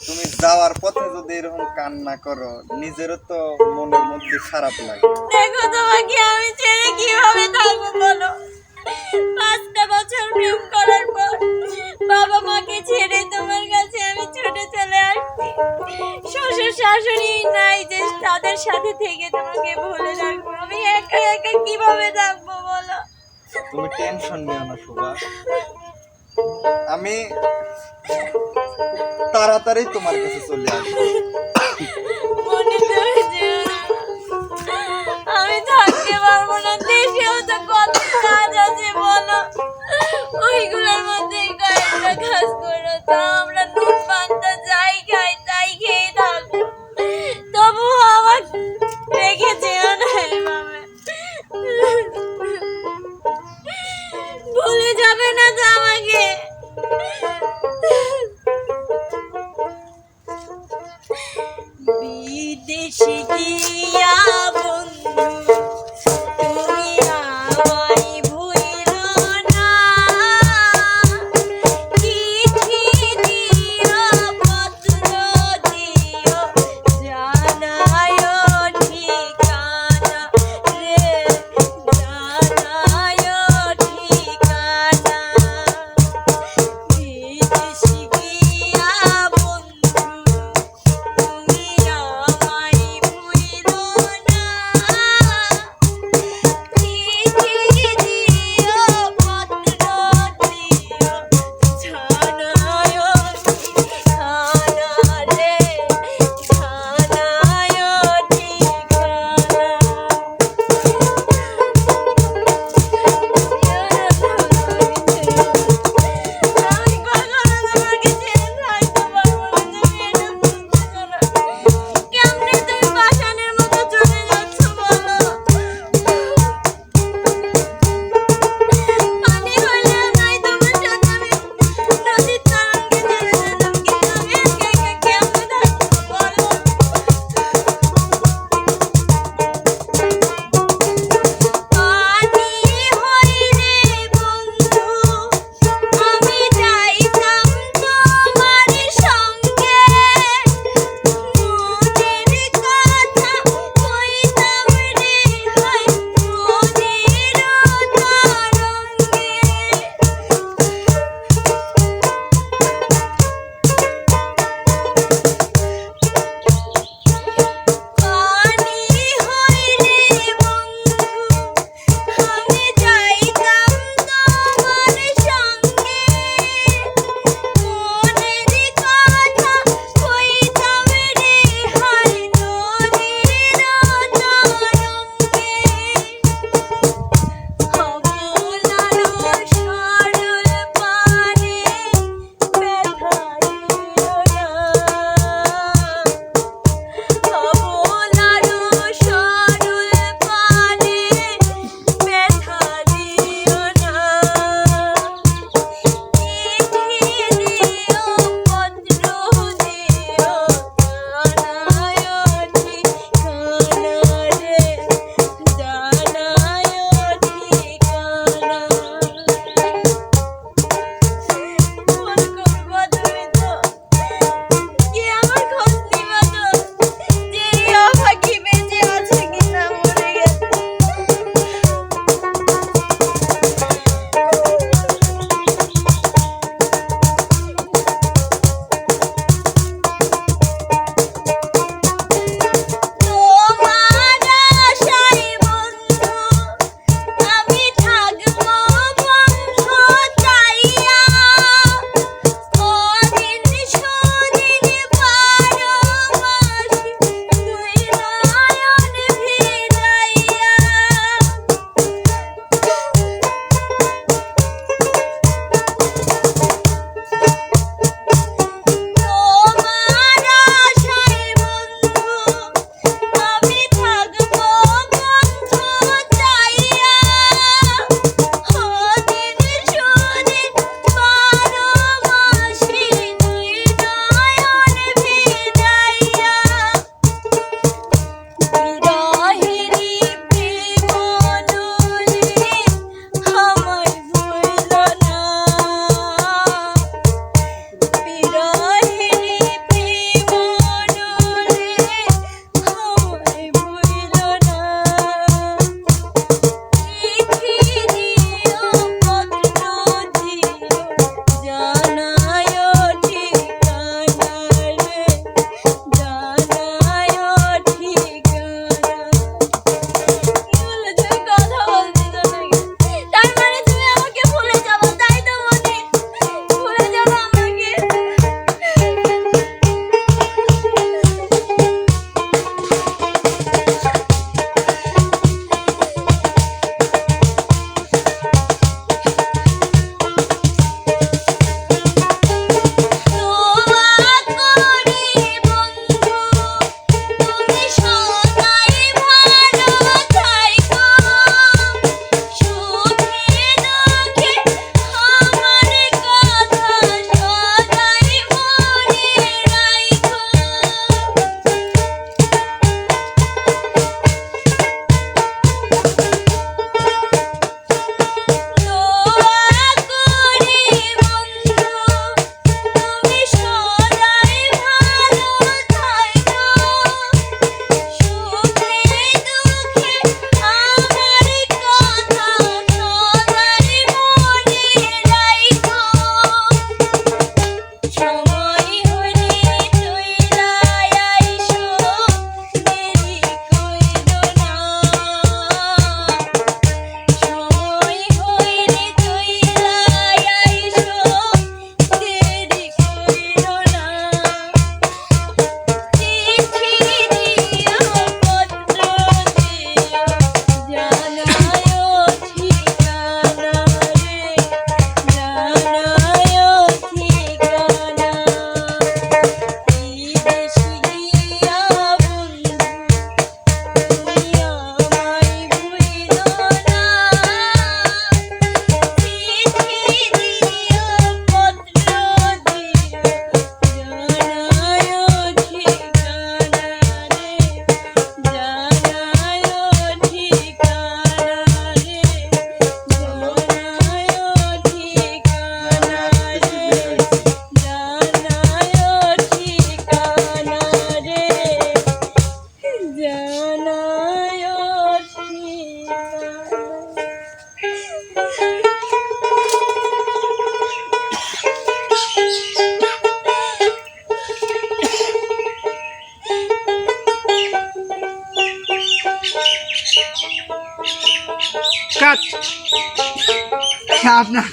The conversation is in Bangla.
তুমি যাওয়ার পথে যদি এরকম কান্না করো নিজেরও তো মনের মধ্যে খারাপ লাগে। দেখো তোমাকে আমি ছেড়ে কিভাবে থাকবো বলো? 5টা বছর প্রেম করার পর বাবা মাকে ছেড়ে তোমার কাছে আমি ছুটে চলে আসছি। শ্বশুর শাশুড়ি নাই যে তাদের সাথে থেকে তোমাকে ভুলে রাখবো। আমি একা একা কিভাবে থাকবো বলো? তুমি টেনশন নিও না শোভা, আমি তাড়াতাড়ি তোমার কাছে চলে আসবো। মনে করে যেও না। আমি থাকতে পারবো না, দেশেও তো কত কাজ আছে বলো। ওইগুলোর মধ্যে কয়েকটা কাজ করো তো আমরা নুন পান্তা যাই খাই তাই খেয়ে থাকবো। তবুও আমার রেখে যেও না এভাবে। ভুলে যাবে না তো আমাকে? বিদেশে গিয়া বন্ধু তুমি আমায় ভুলো না। চিঠি দিও পত্র দিও জানায়ও ঠিকানা রে, জানায়ও ঠিকানা। কাট আপনার